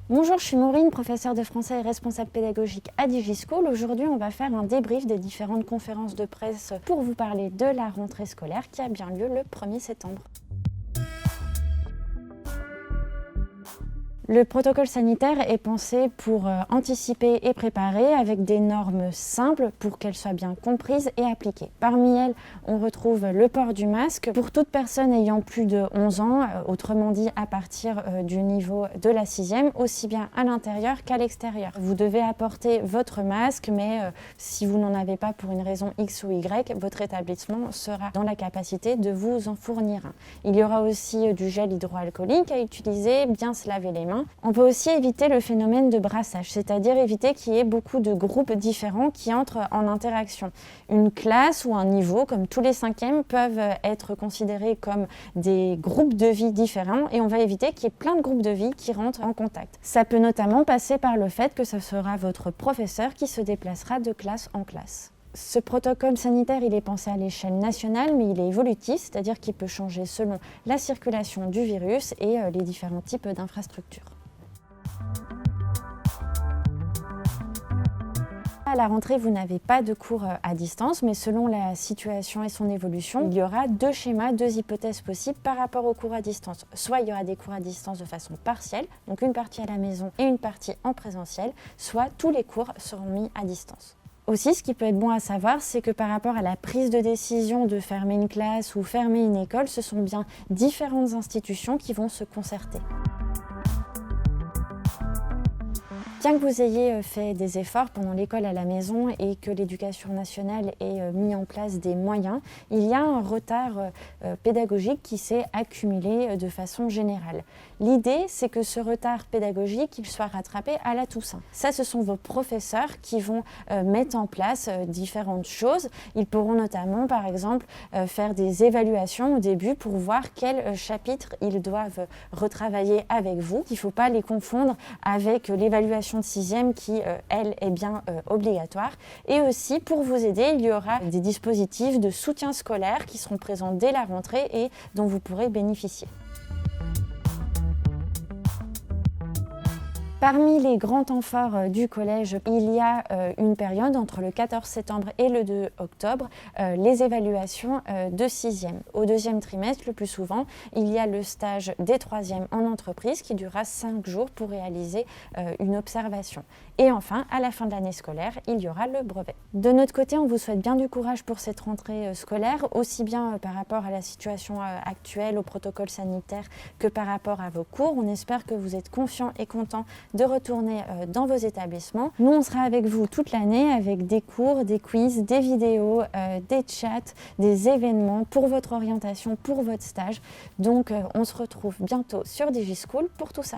Bonjour, je suis Maureen, professeure de français et responsable pédagogique à DigiSchool. Aujourd'hui, on va faire un débrief des différentes conférences de presse pour vous parler de la rentrée scolaire qui a bien lieu le 1er septembre. Le protocole sanitaire est pensé pour anticiper et préparer avec des normes simples pour qu'elles soient bien comprises et appliquées. Parmi elles, on retrouve le port du masque pour toute personne ayant plus de 11 ans, autrement dit à partir du niveau de la 6e, aussi bien à l'intérieur qu'à l'extérieur. Vous devez apporter votre masque, mais si vous n'en avez pas pour une raison X ou Y, votre établissement sera dans la capacité de vous en fournir un. Il y aura aussi du gel hydroalcoolique à utiliser, bien se laver les mains. On peut aussi éviter le phénomène de brassage, c'est-à-dire éviter qu'il y ait beaucoup de groupes différents qui entrent en interaction. Une classe ou un niveau, comme tous les 5e, peuvent être considérés comme des groupes de vie différents et on va éviter qu'il y ait plein de groupes de vie qui rentrent en contact. Ça peut notamment passer par le fait que ce sera votre professeur qui se déplacera de classe en classe. Ce protocole sanitaire, il est pensé à l'échelle nationale, mais il est évolutif, c'est-à-dire qu'il peut changer selon la circulation du virus et les différents types d'infrastructures. À la rentrée, vous n'avez pas de cours à distance, mais selon la situation et son évolution, il y aura deux schémas, deux hypothèses possibles par rapport aux cours à distance. Soit il y aura des cours à distance de façon partielle, donc une partie à la maison et une partie en présentiel, soit tous les cours seront mis à distance. Aussi, ce qui peut être bon à savoir, c'est que par rapport à la prise de décision de fermer une classe ou fermer une école, ce sont bien différentes institutions qui vont se concerter. Bien que vous ayez fait des efforts pendant l'école à la maison et que l'éducation nationale ait mis en place des moyens, il y a un retard pédagogique qui s'est accumulé de façon générale. L'idée, c'est que ce retard pédagogique il soit rattrapé à la Toussaint. Ça, ce sont vos professeurs qui vont mettre en place différentes choses. Ils pourront notamment, par exemple, faire des évaluations au début pour voir quel chapitre ils doivent retravailler avec vous. Il ne faut pas les confondre avec l'évaluation de 6e qui, elle, est bien obligatoire. Et aussi, pour vous aider, il y aura des dispositifs de soutien scolaire qui seront présents dès la rentrée et dont vous pourrez bénéficier. Parmi les grands temps forts du collège, il y a une période entre le 14 septembre et le 2 octobre, les évaluations de 6e. Au deuxième trimestre, le plus souvent, il y a le stage des 3e en entreprise qui durera 5 jours pour réaliser une observation. Et enfin, à la fin de l'année scolaire, il y aura le brevet. De notre côté, on vous souhaite bien du courage pour cette rentrée scolaire, aussi bien par rapport à la situation actuelle, au protocole sanitaire, que par rapport à vos cours. On espère que vous êtes confiants et contents de retourner dans vos établissements. Nous, on sera avec vous toute l'année avec des cours, des quiz, des vidéos, des chats, des événements pour votre orientation, pour votre stage. Donc, on se retrouve bientôt sur DigiSchool pour tout ça.